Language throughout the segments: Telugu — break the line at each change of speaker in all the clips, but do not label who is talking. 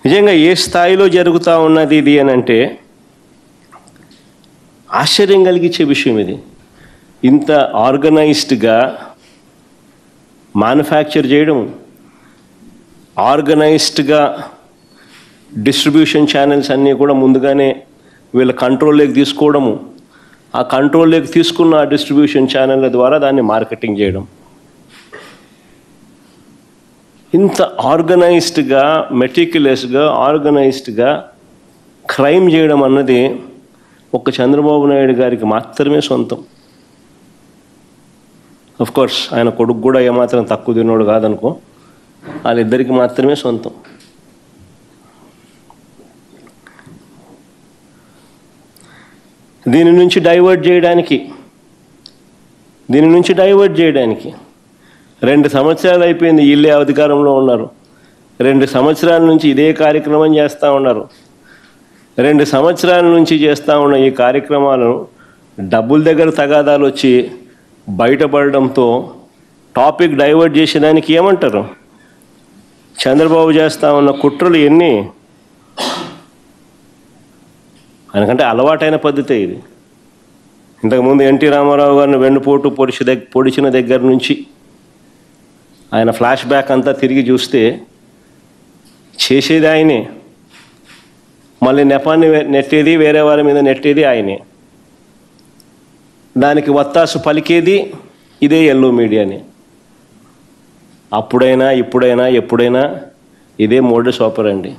నిజంగా ఏ స్థాయిలో జరుగుతూ ఉన్నది ఇది అని అంటే ఆశ్చర్యం కలిగించే విషయం ఇది. ఇంత ఆర్గనైజ్డ్గా మ్యానుఫ్యాక్చర్ చేయడం, ఆర్గనైజ్డ్గా డిస్ట్రిబ్యూషన్ ఛానల్స్ అన్నీ కూడా ముందుగానే వీళ్ళ కంట్రోల్లోకి తీసుకోవడము, ఆ కంట్రోల్లోకి తీసుకున్న ఆ డిస్ట్రిబ్యూషన్ ఛానళ్ళ ద్వారా దాన్ని మార్కెటింగ్ చేయడం, ఇంత ఆర్గనైజ్డ్గా మెటిక్యులస్గా ఆర్గనైజ్డ్గా క్రైమ్ చేయడం అన్నది ఒక్క చంద్రబాబు నాయుడు గారికి మాత్రమే సొంతం. కోర్స్ ఆయన కొడుకు కూడా ఏమాత్రం తక్కువ తిన్నోడు కాదనుకో, వాళ్ళిద్దరికి మాత్రమే సొంతం. దీని నుంచి డైవర్ట్ చేయడానికి 2 సంవత్సరాలు అయిపోయింది. వీళ్ళే అధికారంలో ఉన్నారు. 2 సంవత్సరాల నుంచి ఇదే కార్యక్రమం చేస్తూ ఉన్నారు. 2 సంవత్సరాల నుంచి చేస్తూ ఉన్న ఈ కార్యక్రమాలను డబ్బుల దగ్గర తగాదాలు వచ్చి బయటపడడంతో టాపిక్ డైవర్ట్ చేసేదానికి ఏమంటారు? చంద్రబాబు చేస్తూ ఉన్న కుట్రలు ఎన్ని? ఆయనకంటే అలవాటైన పద్ధతే ఇది. ఇంతకుముందు ఎన్టీ రామారావు గారిని వెన్నుపోటు పొడిచిన దగ్గర నుంచి ఆయన ఫ్లాష్ బ్యాక్ అంతా తిరిగి చూస్తే చేసేది ఆయనే, మళ్ళీ నెపాన్ని నెట్టేది వేరే వారి మీద నెట్టేది ఆయనే, దానికి వత్తాసు పలికేది ఇదే ఎల్లో మీడియాని. అప్పుడైనా ఇప్పుడైనా ఎప్పుడైనా ఇదే మోడస్ ఆపరండి.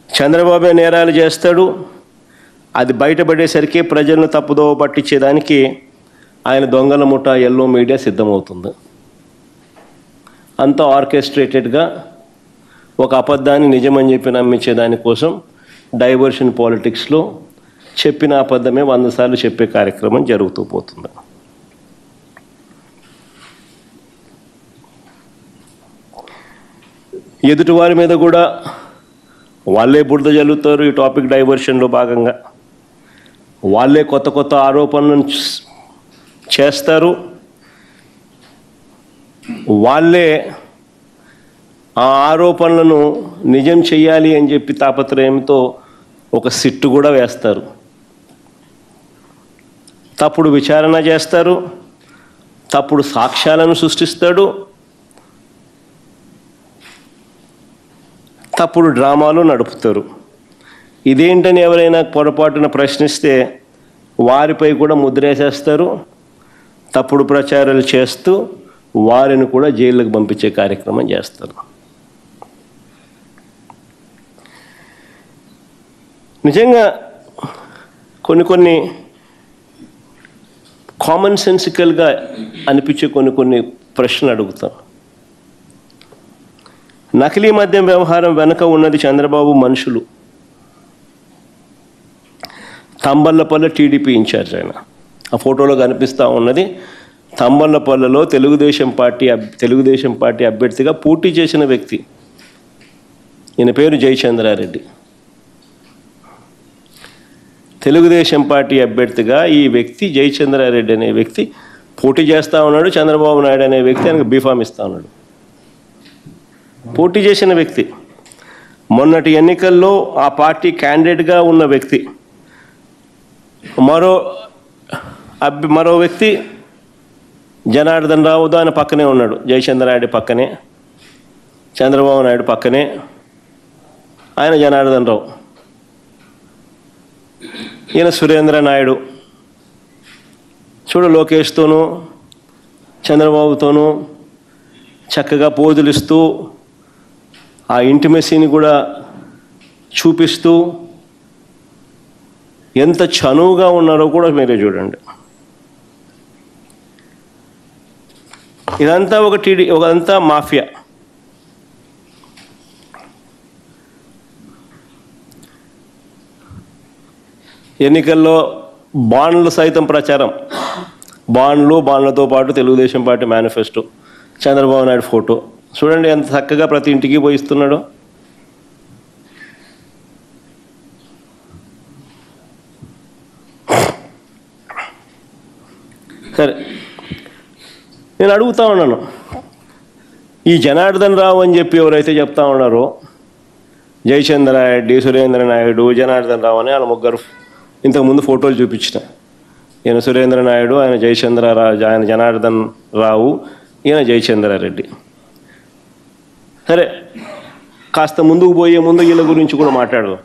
చంద్రబాబు నేరాలు చేస్తాడు, అది బయటపడేసరికి ప్రజలను తప్పుదోవ పట్టించేదానికి ఆయన దొంగల ముఠా ఎల్లో మీడియా సిద్ధమవుతుంది. అంతా ఆర్కెస్ట్రేటెడ్గా ఒక అబద్ధాన్ని నిజమని చెప్పి నమ్మించే దానికోసం డైవర్షన్ పాలిటిక్స్లో చెప్పిన అబద్ధమే 100 సార్లు చెప్పే కార్యక్రమం జరుగుతూ పోతుంది. ఎదుటివారి మీద కూడా వాళ్ళే బురద జల్లుతారు. ఈ టాపిక్ డైవర్షన్లో భాగంగా వాళ్ళే కొత్త కొత్త ఆరోపణలను చేస్తారు. వాళ్ళే ఆ ఆరోపణలను నిజం చెయ్యాలి అని చెప్పి తాపత్రయంతో ఒక సిట్టు కూడా వేస్తారు. తప్పుడు విచారణ చేస్తారు, తప్పుడు సాక్ష్యాలను సృష్టిస్తాడు, తప్పుడు డ్రామాలు నడుపుతారు. ఇదేంటని ఎవరైనా పొరపాటున ప్రశ్నిస్తే వారిపై కూడా ముద్రేసేస్తారు. తప్పుడు ప్రచారాలు చేస్తూ వారిని కూడా జైళ్ళకు పంపించే కార్యక్రమం చేస్తారు. నిజంగా కొన్ని కామన్ సెన్సికల్గా అనిపించే కొన్ని ప్రశ్నలు అడుగుతాను. నకిలీ మద్యం వ్యవహారం వెనుక ఉన్నది చంద్రబాబు మనుషులు. తంబళ్ళపల్లె టీడీపీ ఇన్ఛార్జ్ ఆయన. ఆ ఫోటోలో కనిపిస్తూ ఉన్నది తంబళ్ళపల్లెలో తెలుగుదేశం పార్టీ అభ్యర్థిగా పోటీ చేసిన వ్యక్తి. ఈయన పేరు జయచంద్రారెడ్డి. తెలుగుదేశం పార్టీ అభ్యర్థిగా ఈ వ్యక్తి జయచంద్రారెడ్డి అనే వ్యక్తి పోటీ చేస్తూ ఉన్నాడు. చంద్రబాబు నాయుడు అనే వ్యక్తి ఆయనకు బీఫామ్ ఇస్తూ ఉన్నాడు. పోటీ చేసిన వ్యక్తి, మొన్నటి ఎన్నికల్లో ఆ పార్టీ క్యాండిడేట్గా ఉన్న వ్యక్తి. మరో వ్యక్తి జనార్దన్ రావు ఆయన పక్కనే ఉన్నాడు. జయచంద్రారెడ్డి పక్కనే, చంద్రబాబు నాయుడు పక్కనే, ఆయన జనార్దన్ రావు. ఈయన సురేంద్ర నాయుడు. చూడు, లోకేష్తోనూ చంద్రబాబుతోనూ చక్కగా పోజులిస్తూ ఆ ఇంటిమెసీని కూడా చూపిస్తూ ఎంత చనువుగా ఉన్నారో కూడా మీరే చూడండి. ఇదంతా ఒకంతా మాఫియా. ఎన్నికల్లో బాండ్లు సైతం ప్రచారం. బాండ్లతో పాటు Telugu Desam party manifesto, Chandrababu Naidu photo. చూడండి ఎంత చక్కగా ప్రతి ఇంటికి పోయిస్తున్నాడో. సరే, నేను అడుగుతా ఉన్నాను, ఈ జనార్దన్ రావు అని చెప్పి ఎవరైతే చెప్తా ఉన్నారో, జయచంద్ర రెడ్డి, సురేంద్ర నాయుడు, జనార్దన్ రావు అని వాళ్ళ ముగ్గురు ఇంతకుముందు ఫోటోలు చూపించిన. ఈయన సురేంద్ర నాయుడు, ఆయన ఆయన జనార్దన్ రావు, ఈయన జయచంద్రారెడ్డి. సరే, కాస్త ముందుకు పోయే ముందు వీళ్ళ గురించి కూడా మాట్లాడదాం.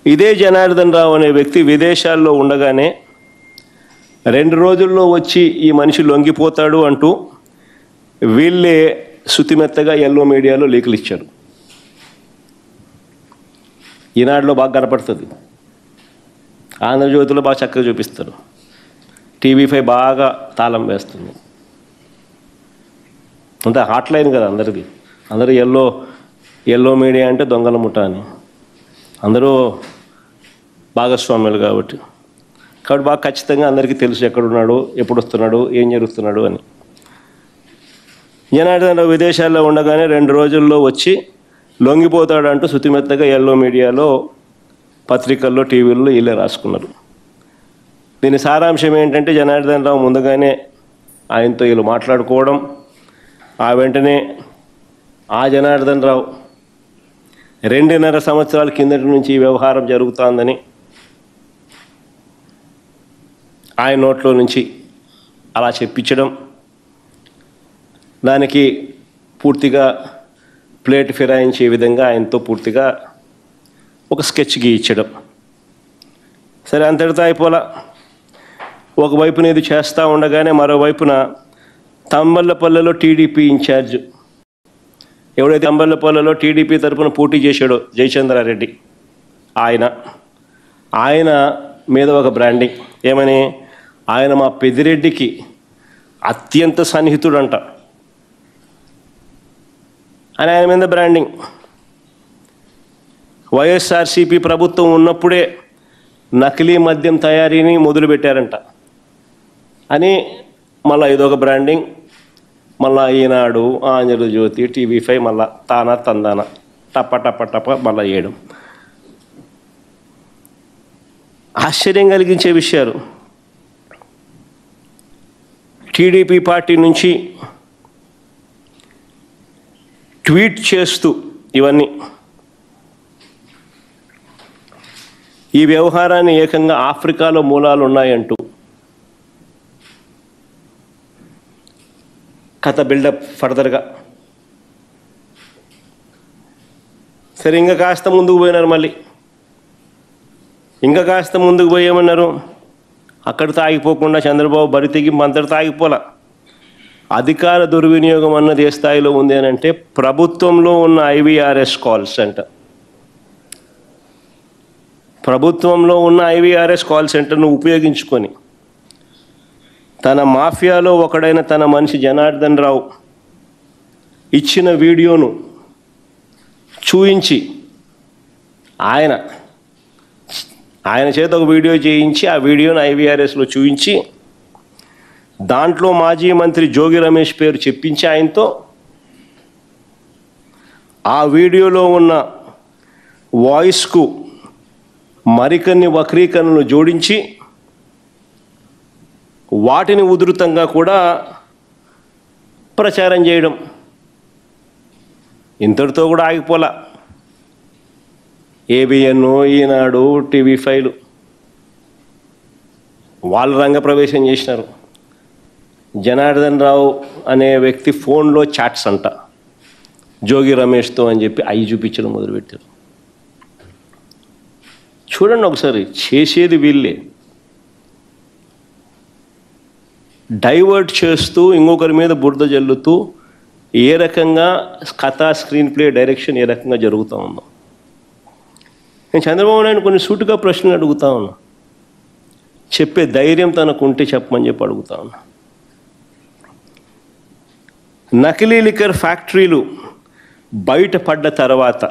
ఇదే జనార్దన్ రావు అనే వ్యక్తి విదేశాల్లో ఉండగానే 2 రోజుల్లో వచ్చి ఈ మనిషి లొంగిపోతాడు అంటూ వీళ్ళే శుతిమెత్తగా ఎల్లో మీడియాలో లీకులు ఇచ్చారు. ఈనాడులో బాగా కనపడుతుంది, ఆంధ్రజ్యోతిలో బాగా చక్కగా చూపిస్తారు, TV5 బాగా తాళం వేస్తుంది. అంతే హాట్లైన్ కదా అందరిది. అందరూ ఎల్లో మీడియా అంటే దొంగల ముఠ అని అందరూ భాగస్వామ్యాలు కాబట్టి బాగా ఖచ్చితంగా అందరికీ తెలుసు ఎక్కడున్నాడు, ఎప్పుడు వస్తున్నాడు, ఏం జరుగుతున్నాడు అని. జనార్దన్ రావు విదేశాల్లో ఉండగానే 2 రోజుల్లో వచ్చి లొంగిపోతాడంటూ శుతిమెత్తగా ఎల్లో మీడియాలో, పత్రికల్లో, టీవీల్లో వీళ్ళే రాసుకున్నారు. దీని సారాంశం ఏంటంటే, జనార్దన్ రావు ముందుగానే ఆయనతో వీళ్ళు మాట్లాడుకోవడం, ఆ వెంటనే ఆ జనార్దన్ రావు 2.5 సంవత్సరాల కిందటి నుంచి ఈ వ్యవహారం జరుగుతోందని ఆయన నోట్లో నుంచి అలా చెప్పించడం, దానికి పూర్తిగా ప్లేట్ ఫిరాయించే విధంగా ఆయనతో పూర్తిగా ఒక స్కెచ్ గీయించడం. సరే, అంతటితో అయిపోలా. ఒకవైపున ఇది చేస్తూ ఉండగానే మరోవైపున తంబళ్ళపల్లెలో టీడీపీ ఇన్ఛార్జ్, ఎవడైతే తంబళ్ళపల్లెలో టీడీపీ తరఫున పోటీ చేశాడో జయచంద్రారెడ్డి, ఆయన మీద ఒక బ్రాండింగ్. ఏమని? ఆయన మా పెద్దిరెడ్డికి అత్యంత సన్నిహితుడంట అని ఆయన మీద బ్రాండింగ్. వైఎస్ఆర్సీపీ ప్రభుత్వం ఉన్నప్పుడే నకిలీ మద్యం తయారీని మొదలుపెట్టారంట అని మళ్ళీ ఇదొక బ్రాండింగ్. మళ్ళా ఈనాడు, ఆంధ్రజ్యోతి, TV5 మళ్ళా తానా తందాన టప మళ్ళీ వేయడం. ఆశ్చర్యం కలిగించే విషయాలు. టీడీపీ పార్టీ నుంచి ట్వీట్ చేస్తూ ఇవన్నీ ఈ వ్యవహారాన్ని ఏకంగా ఆఫ్రికాలో మూలాలు ఉన్నాయంటూ కథ బిల్డప్ ఫర్దర్గా. సరే, ఇంకా కాస్త ముందుకు పోయినారు. మళ్ళీ ఇంకా కాస్త ముందుకు పోయేమన్నారు. అక్కడితో ఆగిపోకుండా చంద్రబాబు బరి తెగింపు అంతటితో ఆగిపోలా. అధికార దుర్వినియోగం అన్నది ఏ స్థాయిలో ఉంది అని అంటే, ప్రభుత్వంలో ఉన్న IVRS కాల్స్ అంట. ప్రభుత్వంలో ఉన్న IVRS కాల్ సెంటర్ను ఉపయోగించుకొని తన మాఫియాలో ఒకడైన తన మనిషి జనార్దన్ రావు ఇచ్చిన వీడియోను చూయించి ఆయన చేత ఒక వీడియో చేయించి ఆ వీడియోను IVRSలో చూయించి దాంట్లో మాజీ మంత్రి జోగి రమేష్ పేరు చెప్పించి ఆయనతో ఆ వీడియోలో ఉన్న వాయిస్కు మరికొన్ని వక్రీకరణలు జోడించి వాటిని ఉధృతంగా కూడా ప్రచారం చేయడం. ఇంతటితో కూడా ఆగిపోలా. ABN, ఈనాడు, TV5 వాళ్ళు రంగప్రవేశం చేసినారు. జనార్దన్ రావు అనే వ్యక్తి ఫోన్లో చాట్స్ అంట జోగి రమేష్తో అని చెప్పి అవి చూపించడం మొదలుపెట్టారు. చూడండి ఒకసారి, చేసేది వీళ్ళే. డైవర్ట్ చేస్తూ ఇంకొకరి మీద బురద జల్లుతూ ఏ రకంగా కథా స్క్రీన్ ప్లే డైరెక్షన్ ఏ రకంగా జరుగుతూ ఉందో. నేను చంద్రబాబు నాయుడు కొన్ని సూటుగా ప్రశ్నలు అడుగుతా ఉన్నా. చెప్పే ధైర్యం తనకుంటే చెప్పమని చెప్పి అడుగుతా ఉన్నా. నకిలీ లిక్కర్ ఫ్యాక్టరీలు బయటపడ్డ తర్వాత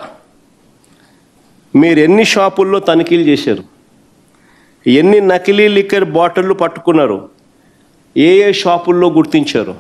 మీరు ఎన్ని షాపుల్లో తనిఖీలు చేశారు? ఎన్ని నకిలీ లిక్కర్ బాటిళ్ళు పట్టుకున్నారు? ఏ షాపుల్లో గుర్తించారు?